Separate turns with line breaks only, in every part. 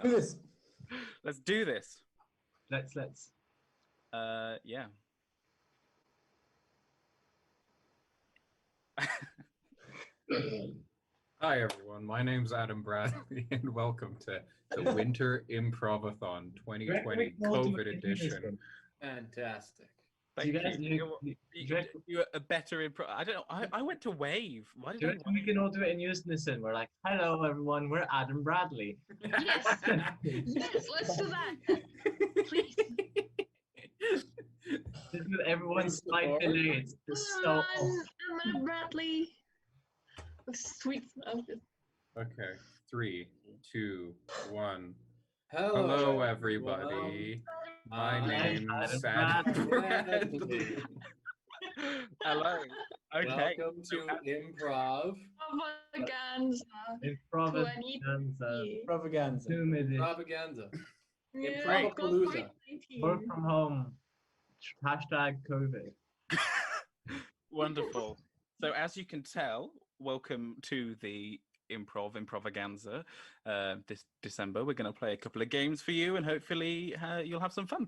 do this.
Let's do this.
Let's.
Yeah.
Hi everyone, my name's Adam Bradley and welcome to the Winter Improvathon 2020 COVID edition.
Fantastic.
Thank you. You're a better improv. I don't know. I went to wave. Why did I wave?
We can all do it in unison. We're like, hello everyone, we're Adam Bradley.
Yes. Yes, let's do that. Please.
This is everyone's slight delay. It's just so
I'm Adam Bradley. Sweet.
Okay, 3, 2, 1.
Hello,
everybody. My name's
Adam
Bradley.
Hello. Okay.
Welcome to Improv.
Extravaganza.
Propaganda.
Propaganda.
Yeah,
Improvapalooza.
Work from home. Hashtag COVID.
Wonderful. So as you can tell, welcome to the Improvaganza. This December, we're going to play a couple of games for you, and hopefully you'll have some fun.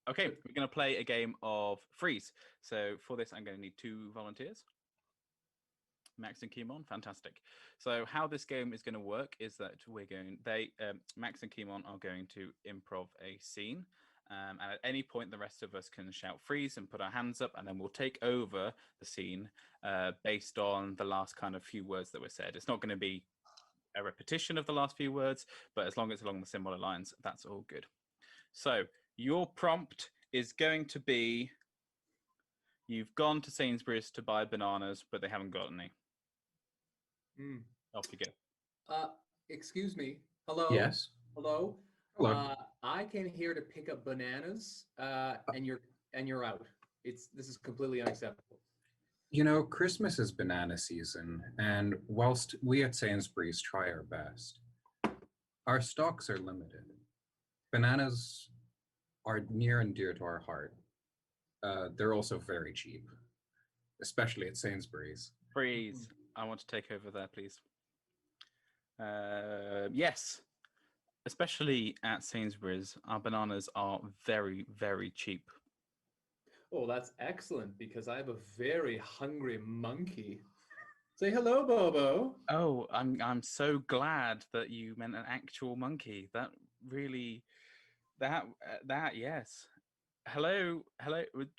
Okay, we're going to play a game of freeze. So for this, I'm going to need 2 volunteers. Max and Kimon, fantastic. So how this game is going to work is that Max and Kimon are going to improv a scene. And at any point, the rest of us can shout freeze and put our hands up, and then we'll take over the scene based on the last kind of few words that were said. It's not going to be a repetition of the last few words, but as long as it's along the similar lines, that's all good. So your prompt is going to be, you've gone to Sainsbury's to buy bananas, but they haven't got any. Off you go.
Excuse me. Hello.
Yes.
Hello.
Hello.
I came here to pick up bananas, and you're out. This is completely unacceptable.
You know, Christmas is banana season, and whilst we at Sainsbury's try our best, our stocks are limited. Bananas are near and dear to our heart. They're also very cheap, especially at Sainsbury's.
Freeze. I want to take over there, please. Yes. Especially at Sainsbury's, our bananas are very, very cheap.
Oh, that's excellent, because I have a very hungry monkey. Say hello, Bobo.
Oh, I'm so glad that you meant an actual monkey. That really, that yes. Hello.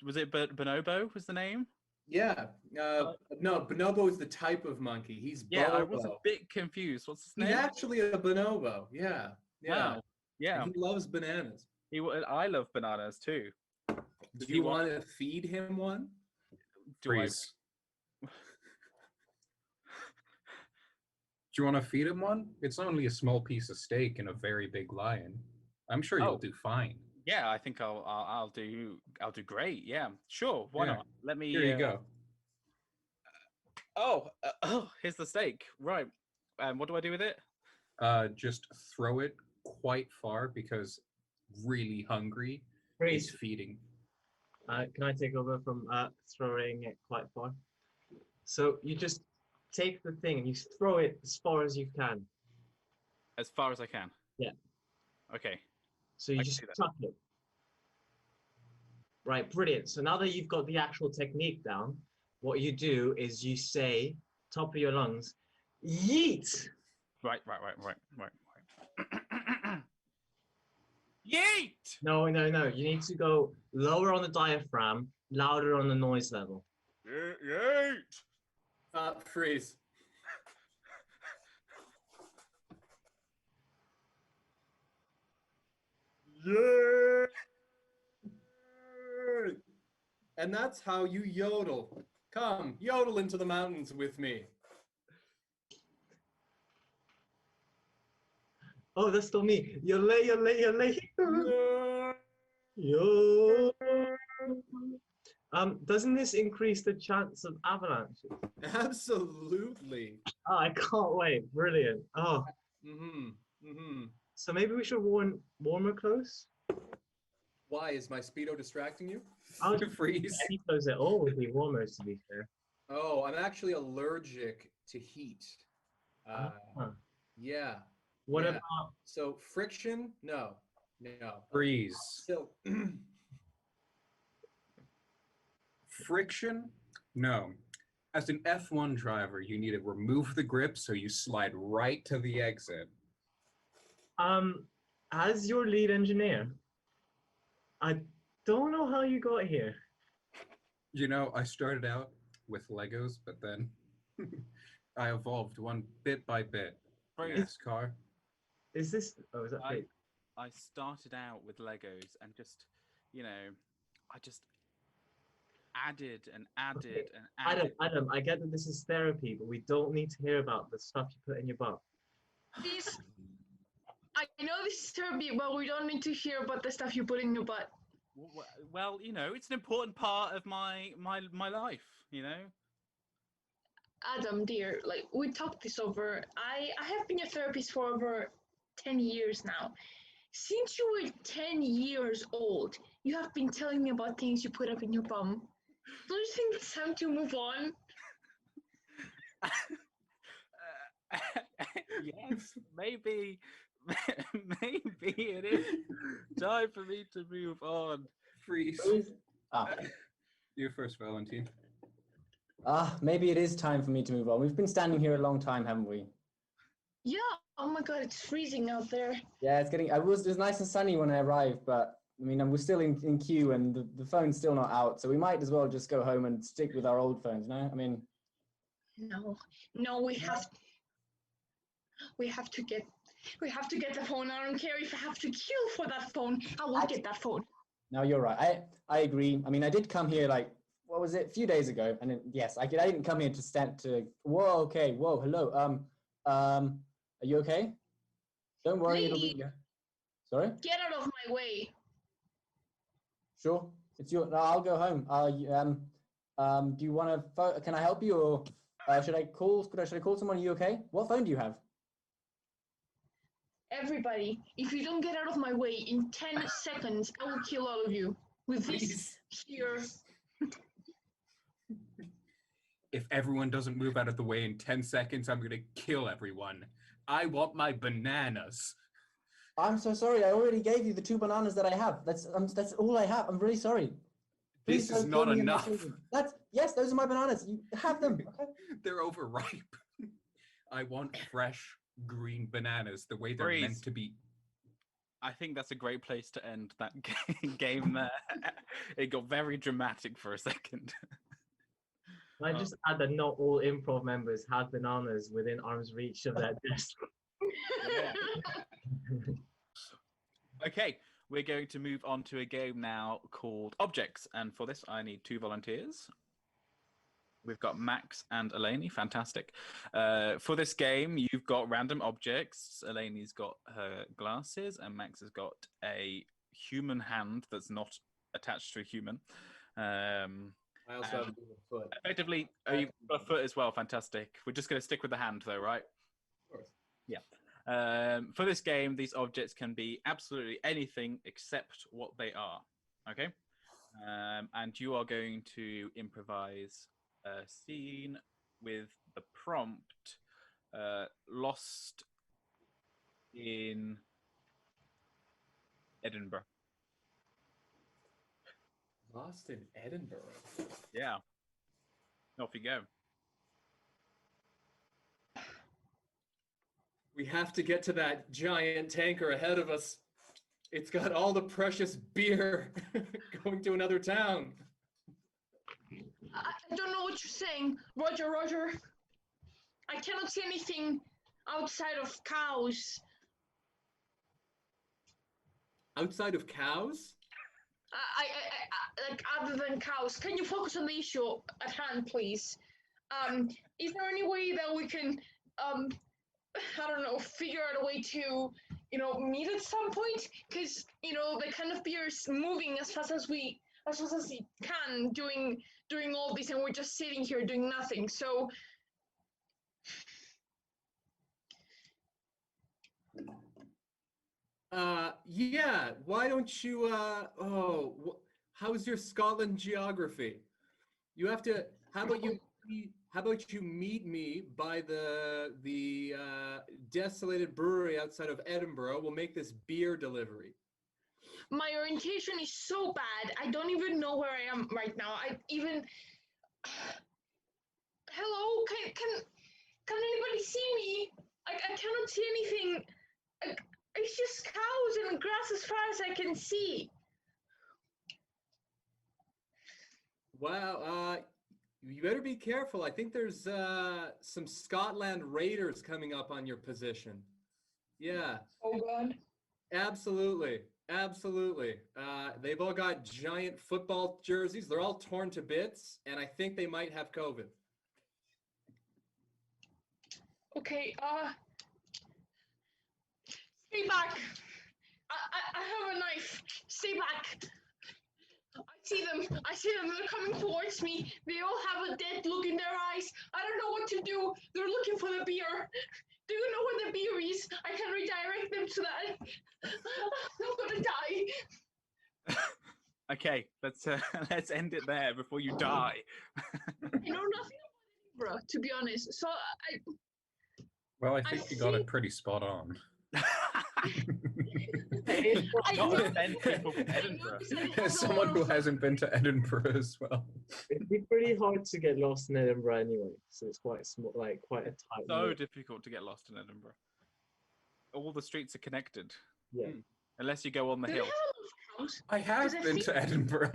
Was it Bonobo? Was the name?
Yeah. No, bonobo is the type of monkey. He's
Yeah,
Bobo.
I was a bit confused. What's his name?
He's actually a bonobo. Yeah. Yeah.
Wow. Yeah.
And he loves bananas.
I love bananas too.
Do you want to feed him one?
Freeze. Do you want to feed him one? It's only a small piece of steak and a very big lion. I'm sure you'll do fine.
Yeah, I think I'll do great. Yeah, sure. Why not? Let me.
Here you go.
Here's the steak. Right. What do I do with it?
Just throw it quite far, because really hungry is feeding.
Can I take over from throwing it quite far? So you just take the thing and you throw it as far as you can.
As far as I can?
Yeah.
Okay.
So you just chuck it. Right, brilliant. So now that you've got the actual technique down, what you do is you say, top of your lungs, yeet!
Right. Yeet!
No. You need to go lower on the diaphragm, louder on the noise level.
Yeet!
Freeze.
Yeah!
And that's how you yodel. Come, yodel into the mountains with me.
Oh, that's still me. Yole. Yo. Doesn't this increase the chance of avalanches?
Absolutely.
Oh, I can't wait. Brilliant. Oh. So maybe we should warmer clothes?
Why? Is my Speedo distracting you?
I'll just freeze. Any clothes at all would be warmer, to be fair.
Oh, I'm actually allergic to heat. Yeah.
What
Yeah.
about
So friction? No.
Breeze.
So
Friction? No. As an F1 driver, you need to remove the grip so you slide right to the exit.
as your lead engineer, I don't know how you got here.
You know, I started out with Legos, but then I evolved one bit by bit.
Very-
This car.
Is this? Oh, is that fake?
I started out with Legos and just, I just added and added and added.
Adam, I get that this is therapy, but we don't need to hear about the stuff you put in your butt.
This, I know this is therapy, but we don't need to hear about the stuff you put in your butt.
Well, it's an important part of my life,
Adam, dear, like we talked this over. I have been your therapist for over 10 years now. Since you were 10 years old, you have been telling me about things you put up in your bum. Don't you think it's time to move on?
Yes, maybe it is time for me to move on.
Freeze.
Ah,
You first, Valentin.
maybe it is time for me to move on. We've been standing here a long time, haven't we?
Yeah. Oh my God, it's freezing out there.
Yeah, it's getting. It was nice and sunny when I arrived, but I mean, we're still in queue, and the phone's still not out, so we might as well just go home and stick with our old phones. No, I mean.
No, we have to get the phone. I don't care if I have to kill for that phone. I will get that phone.
No, you're right. I agree. I mean, I did come here like, what was it, a few days ago, and yes, I didn't come here to stand to. Whoa, okay, whoa, hello. Are you okay? Don't worry, it'll be. Sorry.
Get out of my way.
Sure. It's your. No, I'll go home. Do you want to? Can I help you, or should I call? Should I call someone? Are you okay? What phone do you have?
Everybody, if you don't get out of my way in 10 seconds, I will kill all of you with this here.
If everyone doesn't move out of the way in 10 seconds, I'm going to kill everyone. I want my bananas.
I'm so sorry. I already gave you the 2 bananas that I have. That's all I have. I'm really sorry. Please
This is
don't kill
not
me and my
enough.
children. Yes, those are my bananas. You have them. Okay.
They're overripe. I want fresh green bananas the way they're
Breeze.
meant to be.
I think that's a great place to end that game there. It got very dramatic for a second.
Can I just add that not all improv members have bananas within arm's reach of their desk?
Okay, we're going to move on to a game now called Objects, and for this I need 2 volunteers. We've got Max and Eleni, fantastic. For this game, you've got random objects. Eleni's got her glasses, and Max has got a human hand that's not attached to a human.
I also have a foot.
Effectively, you've got a foot as well, fantastic. We're just going to stick with the hand though, right?
Of course.
Yeah. For this game, these objects can be absolutely anything except what they are, okay? And you are going to improvise a scene with the prompt Lost in Edinburgh.
Lost in Edinburgh.
Yeah. Off you go.
We have to get to that giant tanker ahead of us. It's got all the precious beer going to another town.
I don't know what you're saying, Roger. I cannot see anything outside of cows.
Outside of cows?
I like other than cows. Can you focus on the issue at hand, please? Is there any way that we can, I don't know, figure out a way to, meet at some point? Because the kind of beer is moving as fast as it can, doing all this, and we're just sitting here doing nothing. So.
Yeah, why don't you, how's your Scotland geography? How about you how about you meet me by the desolated brewery outside of Edinburgh? We'll make this beer delivery.
My orientation is so bad. I don't even know where I am right now. Hello, can anybody see me? I cannot see anything. It's just cows and grass as far as I can see.
Wow, you better be careful. I think there's some Scotland Raiders coming up on your position. Yeah,
Oh God.
absolutely. Absolutely. They've all got giant football jerseys. They're all torn to bits, and I think they might have COVID.
Okay, stay back. I have a knife. Stay back. I see them. They're coming towards me. They all have a dead look in their eyes. I don't know what to do. They're looking for the beer. Do you know where the beer is? I can redirect them to that. I'm gonna die.
Okay, let's end it there before you die.
I know nothing about Edinburgh, to be honest. So
Well, I
I
think you got
see-
it pretty spot on.
Not offend people from Edinburgh.
As someone who hasn't been to Edinburgh as well.
It'd be pretty hard to get lost in Edinburgh anyway, so it's quite small, like quite a tight.
So
knit.
difficult to get lost in Edinburgh. All the streets are connected,
Yeah.
unless you go on the
do they
hill.
have a lot of cows?
I have
'Cause I
been
think-
to Edinburgh.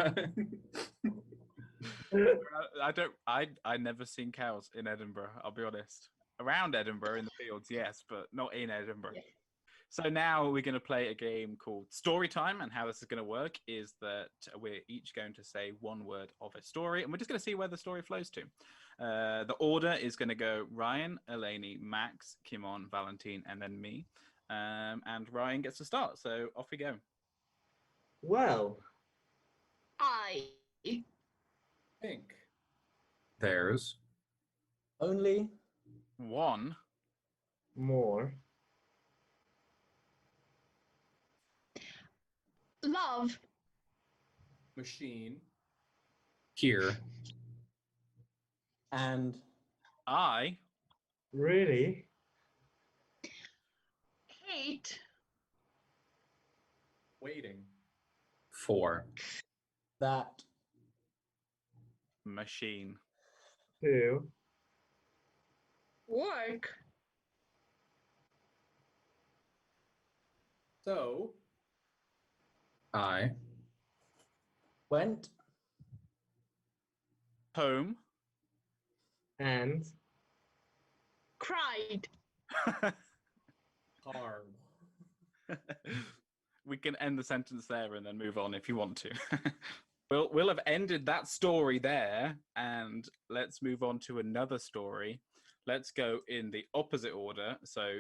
I never seen cows in Edinburgh. I'll be honest. Around Edinburgh in the fields, yes, but not in Edinburgh.
Yeah.
So now we're going to play a game called Story Time, and how this is going to work is that we're each going to say one word of a story, and we're just going to see where the story flows to. The order is going to go Ryan, Eleni, Max, Kimon, Valentin, and then me. And Ryan gets to start. So off we go.
Well,
I
Pink.
There's
Only
One.
more.
love
Machine.
here.
and
I.
Really?
hate
Waiting.
For.
that
Machine.
Two.
work
So,
I.
went
Home.
And
cried.
hard.
We can end the sentence there and then move on if you want to. We'll have ended that story there, and let's move on to another story. Let's go in the opposite order. So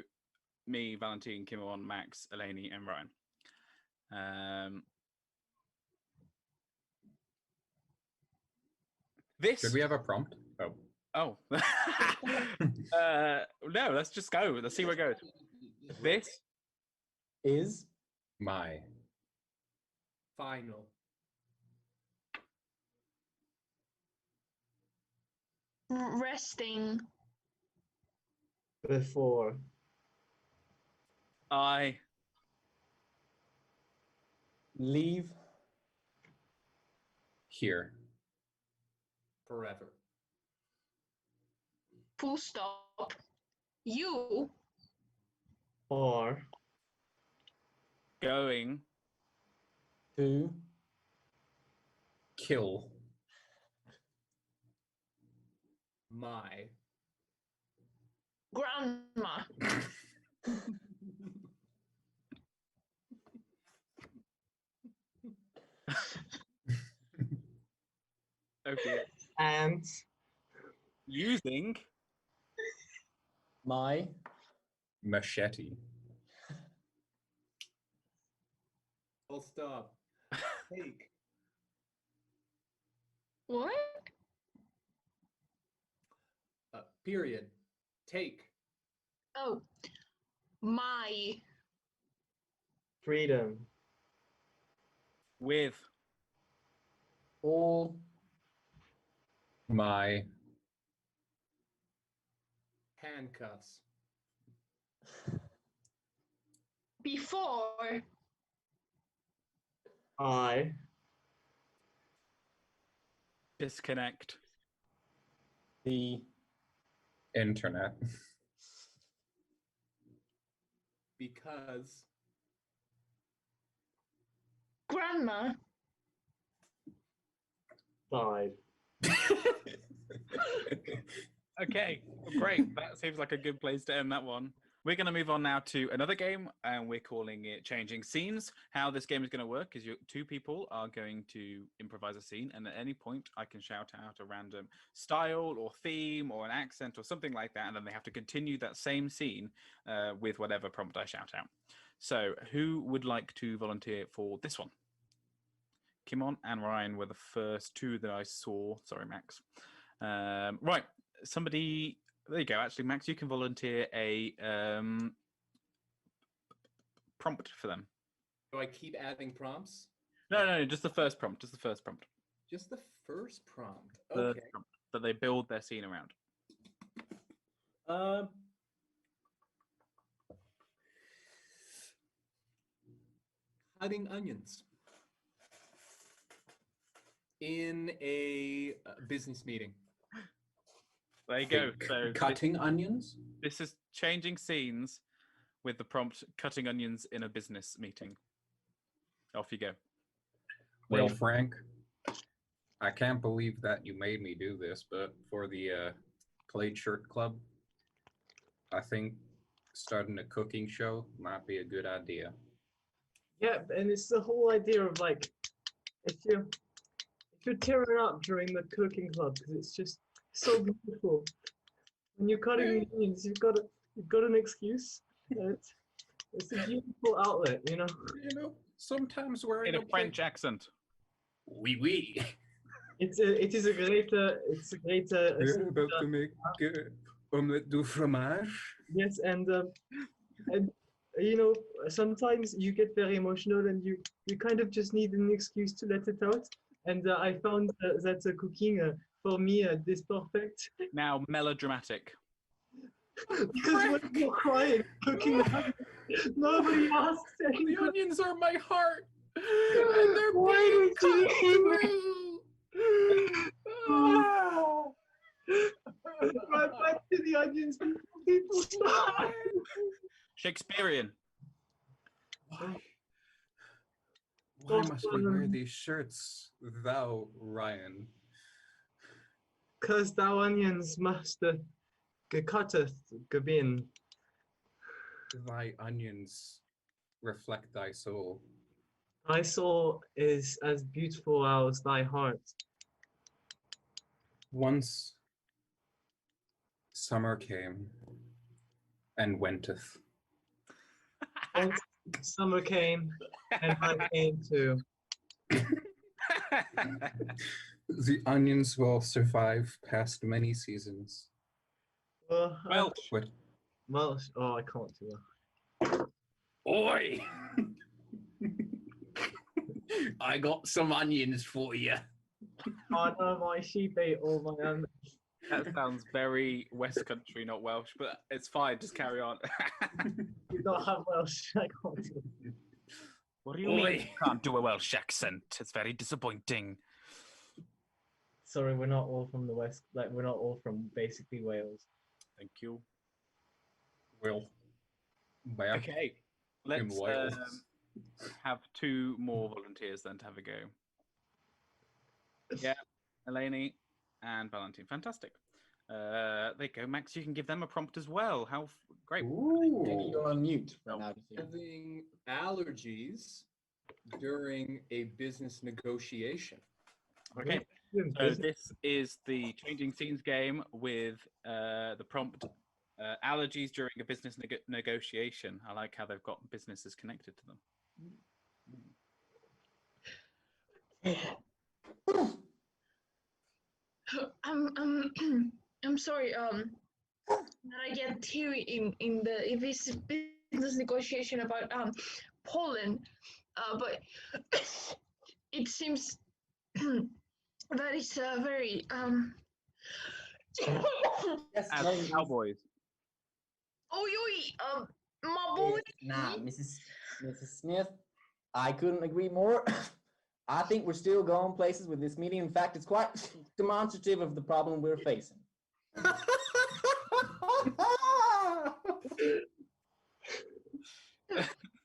me, Valentin, Kimon, Max, Eleni, and Ryan. This.
Should we have a prompt? Oh.
Oh. No, let's just go. Let's see where it goes. This
is
My.
Final.
Resting.
before.
I
leave
Here.
Forever.
Full stop. You
Or
going
to
Kill.
My.
grandma.
okay.
and
Using
my
Machete.
Full stop. Take.
What?
Period. Take.
Oh, my
freedom.
with
all
My
handcuffs.
Before
I
Disconnect.
The
Internet.
Because
grandma
died.
Okay, great. That seems like a good place to end that one. We're going to move on now to another game, and we're calling it Changing Scenes. How this game is going to work is two people are going to improvise a scene, and at any point, I can shout out a random style or theme or an accent or something like that, and then they have to continue that same scene with whatever prompt I shout out. So, who would like to volunteer for this one? Kimon and Ryan were the first two that I saw. Sorry, Max. Right, somebody. There you go. Actually, Max, you can volunteer a prompt for them.
do I keep adding prompts?
No, just the first prompt. Just the first prompt.
Just the first prompt.
First
Okay.
prompt that they build their scene around.
Cutting onions in a business meeting.
There you go. So
Cutting onions?
this is changing scenes with the prompt "cutting onions in a business meeting." Off you go.
Well, Frank, I can't believe that you made me do this, but for the Plaid Shirt Club, I think starting a cooking show might be a good idea.
Yeah, and it's the whole idea of like, if you're tearing up during the cooking club, because it's just so beautiful. When you're cutting the onions, you've got an excuse. It's a beautiful outlet, you know.
You know, sometimes wearing
In a French accent.
Oui, oui.
It is a great
We're about to make omelette du fromage.
yes, and you know, sometimes you get very emotional and you kind of just need an excuse to let it out. And I found that cooking for me is perfect.
Now melodramatic.
Because when you're crying, cooking, nobody asks
The
anything.
onions are my heart. And they're
Why
being
did
cut
you
through.
Right back to the onions. People stop.
Shakespearean.
Why must we wear these shirts, thou, Ryan?
Because thou onions must gecutteth gebin.
Thy onions reflect thy soul.
Thy soul is as beautiful as thy heart.
Once summer came and wenteth.
Once summer came, and I came too.
The onions will survive past many seasons.
Well,
Welsh.
Welsh. Oh, I can't do that.
Oi! I got some onions for you.
Oh no, my sheep ate all my onions.
That sounds very West Country, not Welsh, but it's fine. Just carry on.
You don't have Welsh. I can't do it.
What do you mean you can't do a Welsh accent? It's very disappointing.
Sorry, we're not all from the West. Like, we're not all from basically Wales.
Thank you.
Well, back
Okay,
in
let's
Wales.
have two more volunteers then to have a go. Yeah, Eleni and Valentin. Fantastic. There you go, Max. You can give them a prompt as well. How great.
Maybe you're on mute right now.
Having allergies during a business negotiation.
Okay, so this is the Changing Scenes game with the prompt allergies during a business negotiation. I like how they've got businesses connected to them.
I'm sorry. That I get teary in this business negotiation about Poland, but it seems that it's very
Yes,
As
Ryan,
cowboys.
My boy.
Nah, Mrs. Smith, I couldn't agree more. I think we're still going places with this meeting. In fact, it's quite demonstrative of the problem we're facing.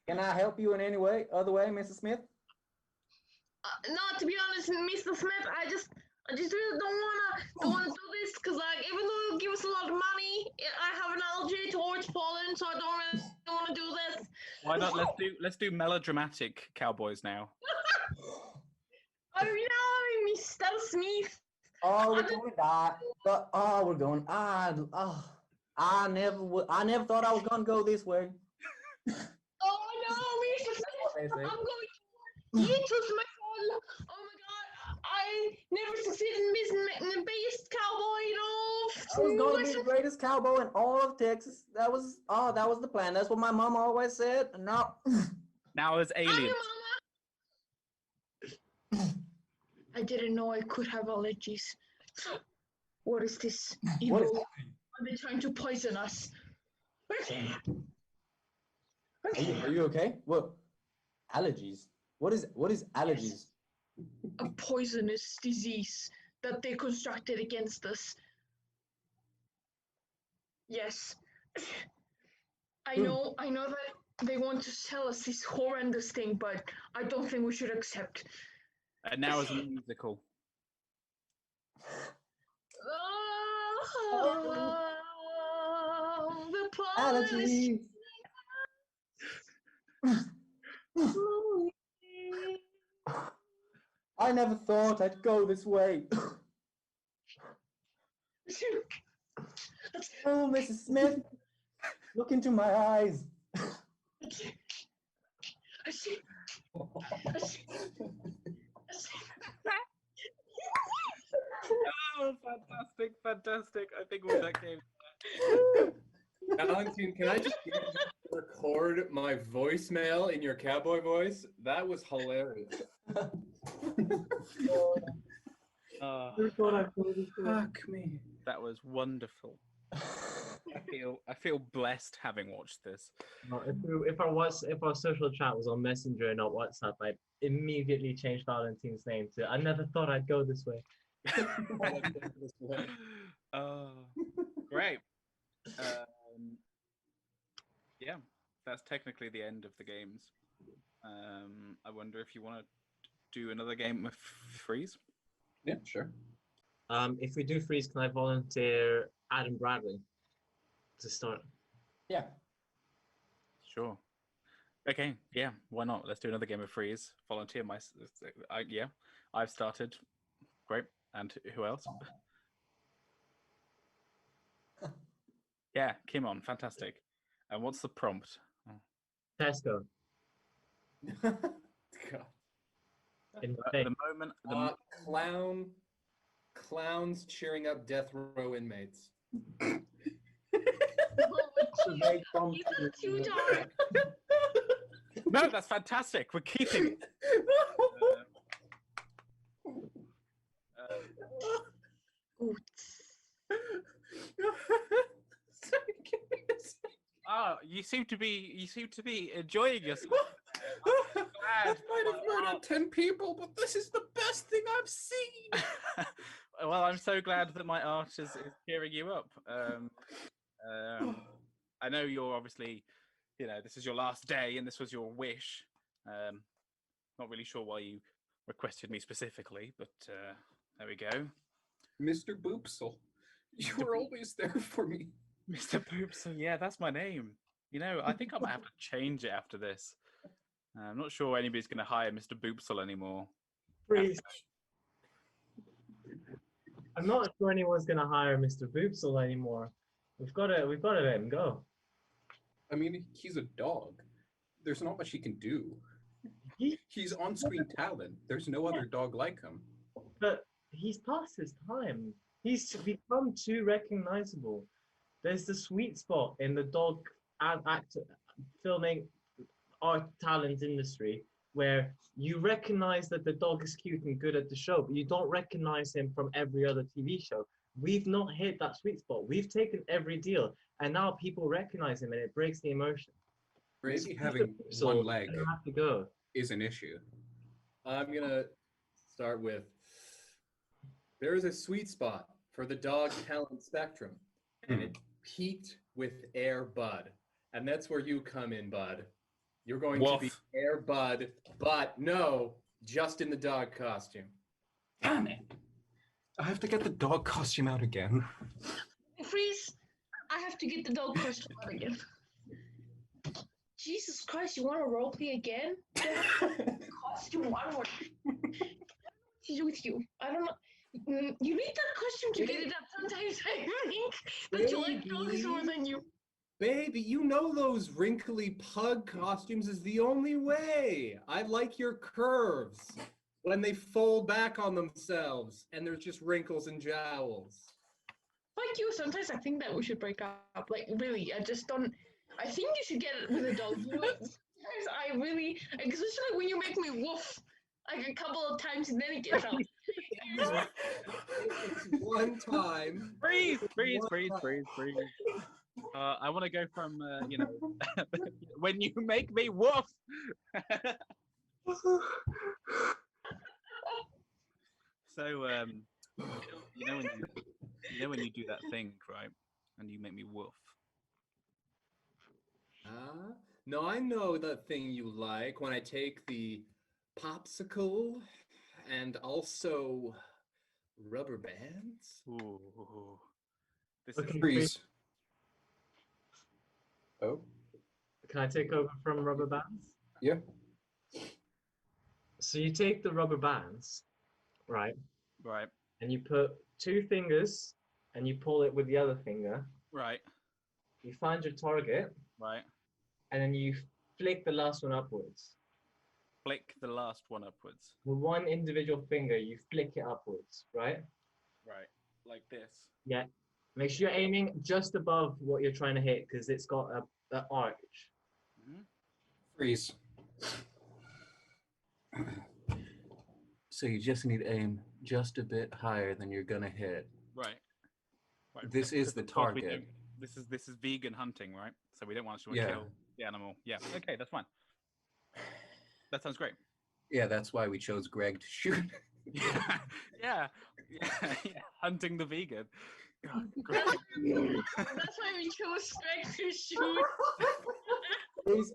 Can I help you in any way, other way, Mrs. Smith?
No, to be honest, Mr. Smith, I just really don't wanna do this because like even though it'll give us a lot of money, I have an allergy towards pollen, so I don't really want to do this.
Why not? Let's do melodramatic cowboys now.
Oh, you know, Mr. Smith.
Oh, we're going that, but we're going. I never thought I was gonna go this way.
Oh no, Mr. Smith, I'm going to eat with my phone. Oh my god, I never succeeded in being the best cowboy, you know.
I was gonna be the greatest cowboy in all of Texas. That was the plan. That's what my mom always said. And now,
Now as
I'm
aliens.
your mama. I didn't know I could have allergies. What is this?
What is
Evil? Are they trying to poison us?
are you okay? What? Allergies? What is allergies?
A poisonous disease that they constructed against us. Yes. I know that they want to sell us this horrendous thing, but I don't think we should accept.
And now as a musical.
The
Allergies. I never thought I'd go this way. Oh, Mrs. Smith, look into my eyes.
Oh, fantastic. I think we're that game.
Valentin, can I just record my voicemail in your cowboy voice? That was hilarious.
Fuck me.
That was wonderful. I feel blessed having watched this.
Well, if our social chat was on Messenger and not WhatsApp, I'd immediately change Valentin's name to I never thought I'd go this way.
Great. Yeah, that's technically the end of the games. I wonder if you want to do another game of freeze.
Yeah, sure.
If we do freeze, can I volunteer Adam Bradley to start?
Yeah.
Sure. Okay. Yeah. Why not? Let's do another game of freeze. Volunteer yeah. I've started. Great. And who else? Yeah, Kimon. Fantastic. And what's the prompt?
Tesco.
God.
In
The moment.
Clowns cheering up death row inmates.
It's too dark.
No, that's fantastic. We're keeping it. You seem to be enjoying yourself.
I might have murdered 10 people, but this is the best thing I've seen.
Well, I'm so glad that my art is cheering you up. I know you're obviously, this is your last day and this was your wish. Not really sure why you requested me specifically, but there we go.
Mr. Boopsel, you were always there for me.
Mr. Boopsel, yeah, that's my name. I think I might have to change it after this. I'm not sure anybody's going to hire Mr. Boopsel anymore.
Freeze. I'm not sure anyone's gonna hire Mr. Boopsel anymore. We've got to let him go.
I mean, he's a dog. There's not much he can do. He's on-screen talent. There's no other dog like him.
But he's past his time. He's become too recognizable. There's the sweet spot in the dog filming art talent industry where you recognize that the dog is cute and good at the show, but you don't recognize him from every other TV show. we've not hit that sweet spot. We've taken every deal, and now people recognize him, and it breaks the emotion.
Maybe having one leg
have to go.
is an issue.
I'm gonna start with there is a sweet spot for the dog talent spectrum, and it peaked with Air Bud, and that's where you come in, Bud. You're going to be
Woof.
Air Bud, but no, just in the dog costume.
Damn it! I have to get the dog costume out again.
Freeze! I have to get the dog costume out again. Jesus Christ, you want to roleplay again? Costume one more time. What's to do with you? I don't know. You need that costume to get it up. Sometimes I think that you like dogs more than you.
Baby, you know those wrinkly pug costumes is the only way. I like your curves when they fold back on themselves and there's just wrinkles and jowls.
Like you, sometimes I think that we should break up. Like, really, I just don't. I think you should get it with a dog. You know, sometimes I really, especially when you make me woof like a couple of times and then it gets out.
One time.
Breathe. I want to go from, when you make me woof. So, when you do that thing, right, and you make me woof.
No, I know that thing you like when I take the popsicle and also rubber bands.
Ooh. This
Okay,
is
Freeze. Oh,
Can I take over from rubber bands?
yeah.
So you take the rubber bands, right?
right.
And you put 2 fingers and you pull it with the other finger.
Right.
You find your target
Right.
and then you flick the last one upwards.
Flick the last one upwards.
With one individual finger, you flick it upwards, right?
Right. Like this.
Yeah. Make sure you're aiming just above what you're trying to hit because it's got an arch.
Freeze. So you just need to aim just a bit higher than you're gonna hit.
Right.
This is the
Of course we
target.
don't- This is vegan hunting, right? So we don't want to
Yeah.
kill the animal. Yeah. Okay, that's fine. That sounds great.
Yeah, that's why we chose Greg to shoot.
yeah. Hunting the vegan. God, great.
That's why we chose Greg to shoot.
Please.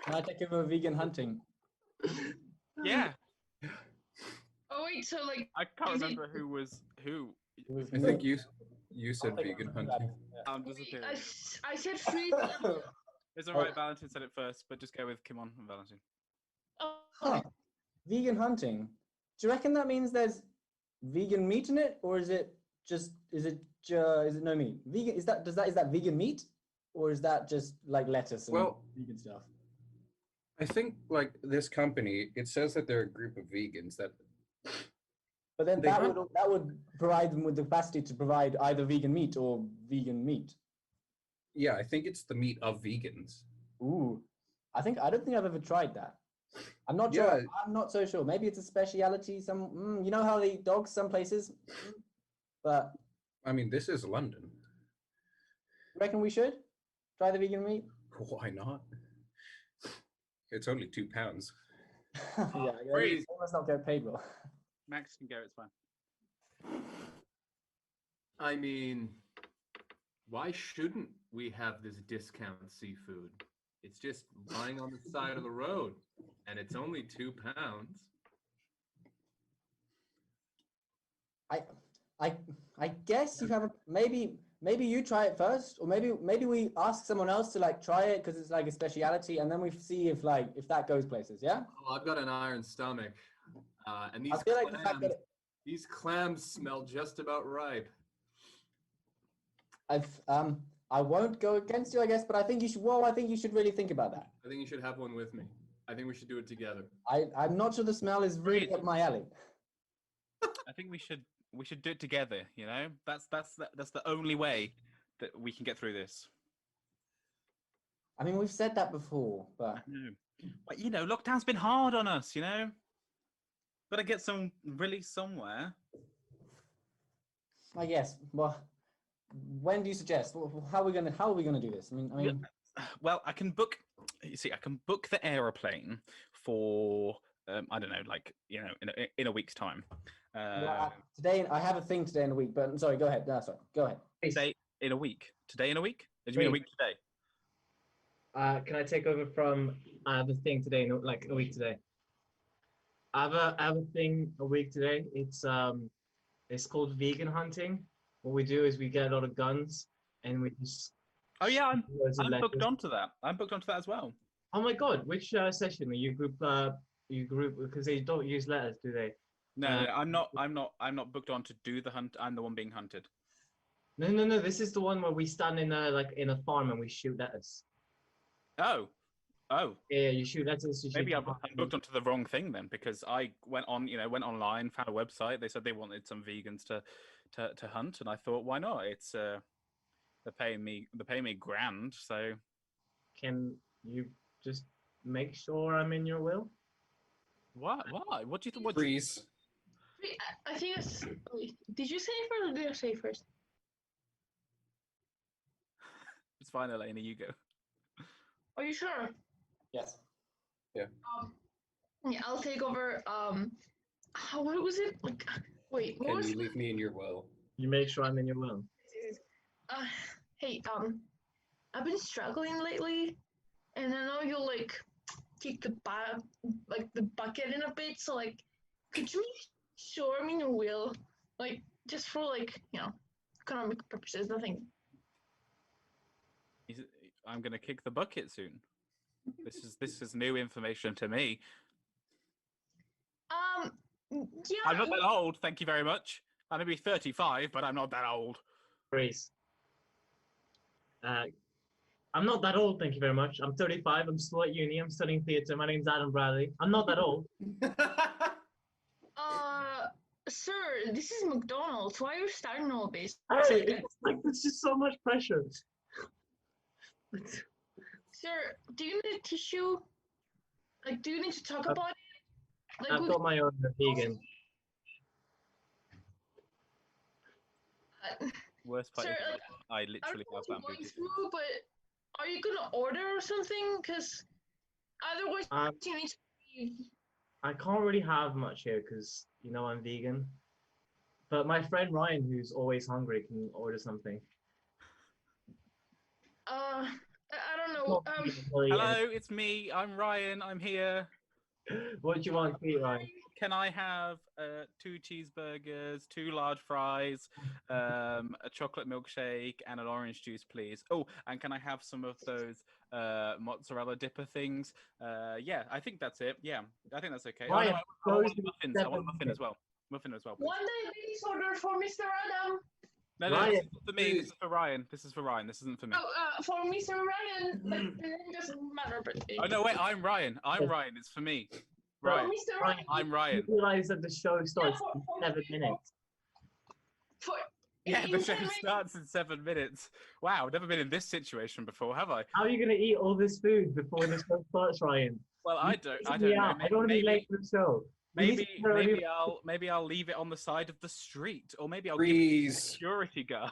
Can I take over vegan hunting?
Yeah.
Oh wait, so like
I can't
Is it-
remember who was who.
It was
I
me.
think you said
I'll take
vegan
over
hunting.
that.
I'm disappearing.
I said freeze.
It's alright, Valentin said it first, but just go with Kimon and Valentin.
Huh. Vegan hunting. Do you reckon that means there's vegan meat in it, or is it no meat? Vegan is that vegan meat, or is that just like lettuce and
Well,
vegan stuff?
I think like this company, it says that they're a group of vegans that
But then
they
that would provide them with the capacity to provide either vegan meat or vegan meat.
yeah, I think it's the meat of vegans.
Ooh, I don't think I've ever tried that. I'm not sure.
Yeah.
I'm not so sure. Maybe it's a speciality. You know how they eat dogs some places, but
I mean, this is London.
you reckon we should try the vegan meat?
Why not? It's only £2.
Yeah,
Freeze.
they must not get paid well.
Max can go, it's fine.
I mean, why shouldn't we have this discount seafood? It's just lying on the side of the road, and it's only £2.
I guess you have maybe you try it first, or maybe we ask someone else to like try it because it's like a speciality, and then we see if that goes places. Yeah.
Oh, I've got an iron stomach, and these
I feel like the fact that
these clams smell just about ripe.
I won't go against you, I guess, but I think you should. Well, I think you should really think about that.
I think you should have one with me. I think we should do it together.
I'm not sure the smell is really up my alley.
I think we should do it together, you know? That's the only way that we can get through this.
I mean, we've said that before, but
No. But, you know, lockdown's been hard on us, you know? Gotta get some release somewhere.
I guess. Well, when do you suggest? How are we gonna do this? I mean,
Well, I can book. You see, I can book the aeroplane for I don't know, like in a week's time.
today I have a thing today in a week, but sorry, go ahead. No, sorry, go ahead.
Today in a week. Today in a week? Did you mean a week today?
Can I take over from? I have a thing today, like a week today. I have a thing a week today. It's called vegan hunting. What we do is we get a lot of guns and we just.
Oh yeah, I'm
letters.
booked onto that. I'm booked onto that as well.
Oh my god, which session are you group? You group because they don't use letters, do they?
No, I'm not booked on to do the hunt. I'm the one being hunted.
No. This is the one where we stand in a farm and we shoot letters.
Oh.
Yeah, you shoot letters.
Maybe I'm booked onto the wrong thing then, because I went online, found a website. They said they wanted some vegans to hunt, and I thought, why not? It's they're paying me grand, so.
Can you just make sure I'm in your will?
What? Why? What do you think?
Freeze.
Wait, I think it's. Wait, did you say first or did I say first?
It's fine, Eleni. You go.
Are you sure?
Yes.
Yeah, I'll take over. What was it? Like, wait, what
Can
was
you leave me in your will?
You make sure I'm in your will.
Hey, I've been struggling lately, and I know you'll like kick the bucket in a bit. So like, could you show me your will, like just for like economic purposes, nothing.
I'm gonna kick the bucket soon. This is new information to me.
Yeah.
I'm not that old, thank you very much. I may be 35, but I'm not that old.
Grace. I'm not that old, thank you very much. I'm 35. I'm still at uni. I'm studying theatre. My name's Adam Bradley. I'm not that old.
Sir, this is McDonald's. Why are you starting all this?
Hey, it's like there's just so much pressure.
Sir, do you need a tissue? Like, do you need to talk about it? Like,
I've got my own vegan.
Worst part
sir,
is
like,
I literally have that
going
booty.
through, but are you gonna order or something? Because otherwise, you need to leave.
I can't really have much here because I'm vegan. But my friend Ryan, who's always hungry, can order something.
I don't know.
Hello, it's me. I'm Ryan. I'm here.
What do you want to eat, Ryan?
Can I have 2 cheeseburgers, 2 large fries, a chocolate milkshake, and an orange juice, please? Oh, and can I have some of those mozzarella dipper things? Yeah, I think that's it. Yeah, I think that's okay.
Ryan,
I want muffins. I want a muffin as well. Muffin as well, please.
One diabetes order for Mr. Adam.
No,
Ryan,
this isn't for me. This is for Ryan. This is for Ryan. This isn't for me.
Oh, for Mr. Ryan. Like, it doesn't matter, but.
Oh no, wait. I'm Ryan. I'm Ryan. It's for me. Ryan.
Mr. Ryan.
I'm Ryan.
You realize that the show starts in 7 minutes.
Yeah, the show starts in 7 minutes. Wow, I've never been in this situation before, have I?
How are you going to eat all this food before the show starts, Ryan?
Well, I don't know.
I don't want to be late for the show.
Maybe I'll leave it on the side of the street, or maybe I'll give it to a security guard.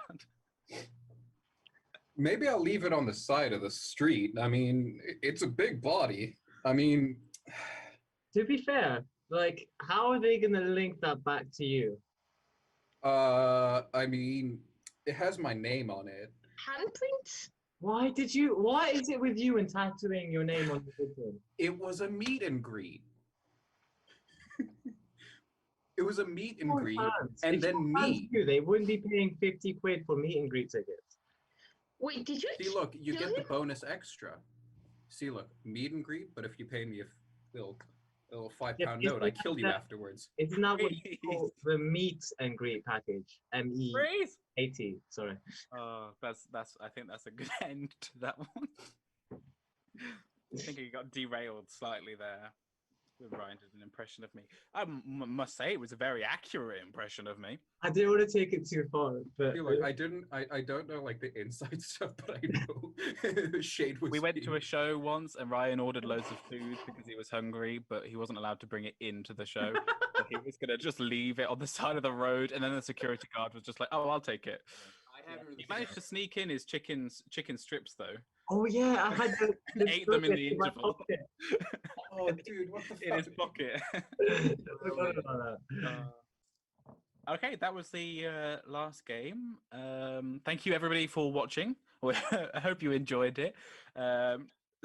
Maybe I'll leave it on the side of the street. I mean, it's a big body. I mean,
to be fair, like, how are they gonna link that back to you?
I mean, it has my name on it.
Handprints?
Why is it with you and tattooing your name on the picture?
It was a meet and greet. It was a meet and greet, and
if
then me.
They wouldn't be paying 50 quid for meet and greet tickets.
Wait, did you?
See, look, you get the bonus extra. See, look, meet and greet, but if you pay me a little £5 note, I kill you afterwards.
Isn't that what you call the meet and greet package? MEAT. Sorry.
I think that's a good end to that one. I think you got derailed slightly there. Ryan did an impression of me. I must say it was a very accurate impression of me.
I didn't want to take it too far, but
I feel like I don't know like the inside stuff, but I know Shade was.
We went to a show once, and Ryan ordered loads of food because he was hungry, but he wasn't allowed to bring it into the show. So he was gonna just leave it on the side of the road, and then the security guard was just like, "Oh, I'll take it."
I haven't really
He managed to sneak in his chicken strips though.
oh yeah, I had the
Ate them in the
my
interval.
pocket.
Oh, dude, what the fuck?
In his pocket.
I forgot about that.
Okay, that was the last game. Thank you everybody for watching. I hope you enjoyed it.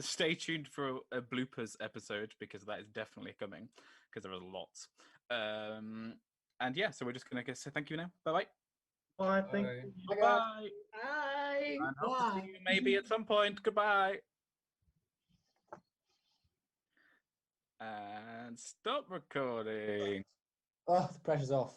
Stay tuned for a bloopers episode because that is definitely coming because there are lots. And yeah, so we're just gonna say thank you now. Bye bye.
Bye. Thank
Bye.
you.
Bye.
Bye.
And hope to see you maybe at some point. Goodbye. And stop recording.
Oh, the pressure's off.